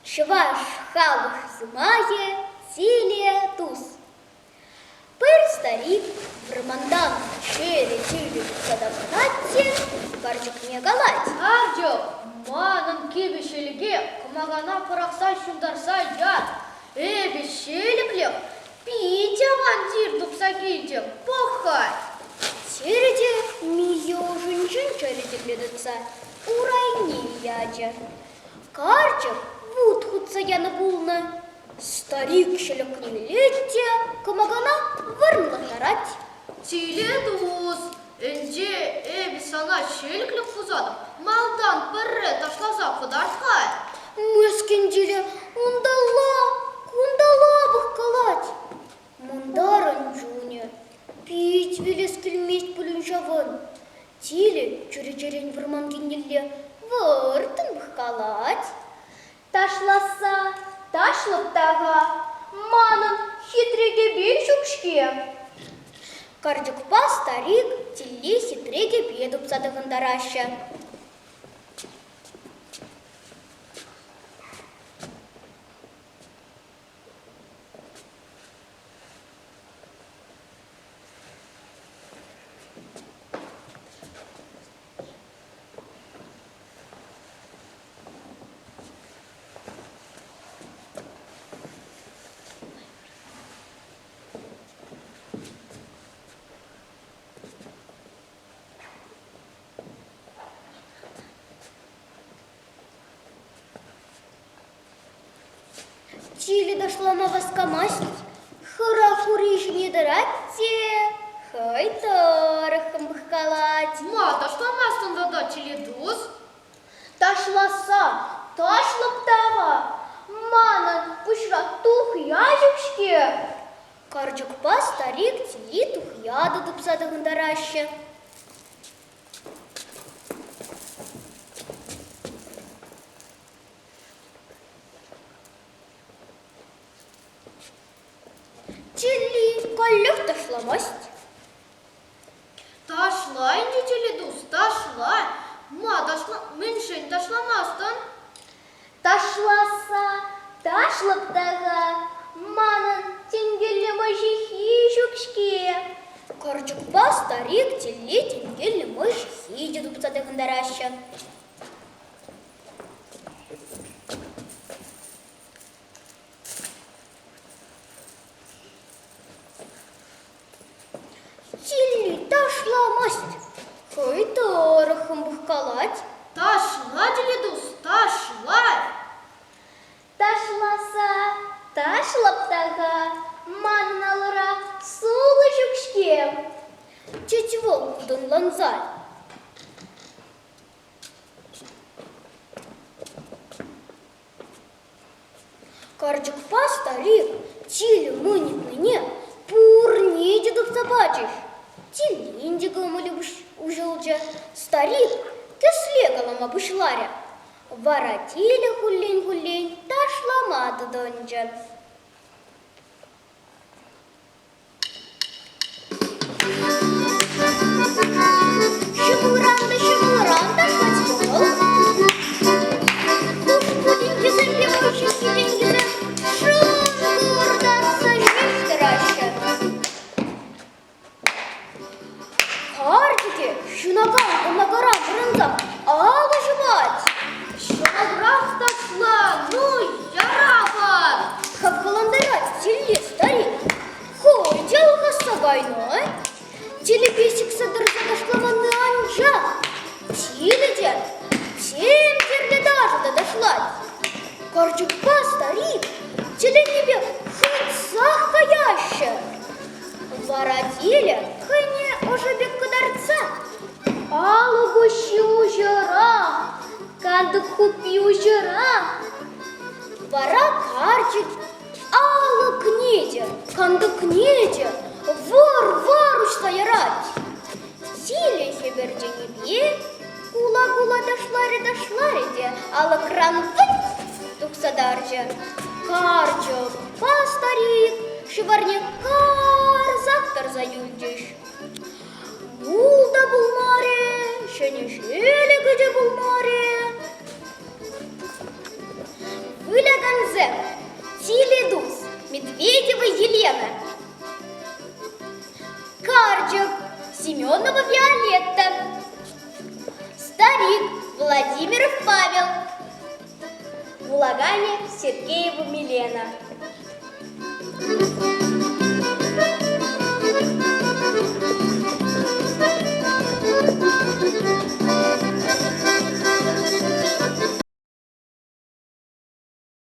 Шваш халых зымае, силе туз. Пыр старик врмандан шере тилю садаванатте, карчук не галать. Арджо, манын кебешеліге кымағана пырақса шундарса жат. Бешеліклек, питяван тир дұпса кейде, похай. Тереде мие жын-жын чәледегледіца, урай не яча. Карчук вуд худса яны булны. Старик шелек не летте, кымағана вырмлы жарать. Тиле дуз, энде эби сана шеліклік фузадым, малдан бірі ташлаза құдарткай. Мүскенделе кундала бұққалать. Мұндарын жуне, пить велес келмест бүлін жавын. Тиле жүрі-жүрен вырман кенделе выртын бұққалать. Ташласа, ташлыптаға, манын хитреге бел жүкшке. Карчукпа старик тиле хитреге бедуп садығындараща. Тиле дошла на воскомасть, хора-хуриш не драться, хай тарахом бахкалать. Ма, ташламастын дада тиле дуз. Ташласа, ташлыптаға, манын пұшра тухя жүкшке. Карчукпа старик тиле тухяды дұп садығындараща. Тиле коллег ташламасть. Ташла инде тиле дуз, ташла. Ма, міншен ташламастын. Ташласа, ташлыптаға, манын тенгелі мажихи жүкшке. Карчукпа старик тиле тенгелі мыш хиде дұп садығындараща. Тиле ташламасть, хай тарахом бахкалать. Ташла тиле дуз, ташла. Ташласа, ташлыптаға, манын алыра сулы жүкшке. Тетевол кудын ланзаль. Карчукпа старик тиле мыне пурне дедуп собачиш. Тиле индиго любишь ужылча. Старик кеслегалама бышларя. Воротили хулень-хулень, ташламады донжа. Шымыран ташлать бол. Пулень-пулень запевающий сиденьгізі шыңғырдатса жештіраща. Картике шынаган бұрынзақ алы жымать. Шабрақ ташла, ну, ярапан. Хапқаландарат тиле старик. Хой делға сагайной. Тиле бесік садырса ташламанды анжа. Тиле тем терле даже да дошлать. Карчукпа старик тиле тебе хыцах каяща. Воротили хыне уже бек кадарца. Алы гущи ужыра, кандық хупи ужыра. Вара карчик алы кнеде, кандык кнеде, вар-варуш сайрать. Тиле хеберде небе, кула-кула дошларе де, алы кран-выть тухсадаржа. Карчук, старик, шиварне карзак тарза юльдеш. Булда булмаре, шене шеле гыде булмаре. Выляга Жозеф, Теледус, Медведева Елена, Карджик, Семенова Виолетта, Старик, Владимиров Павел, Гулагане Сергеева Милена.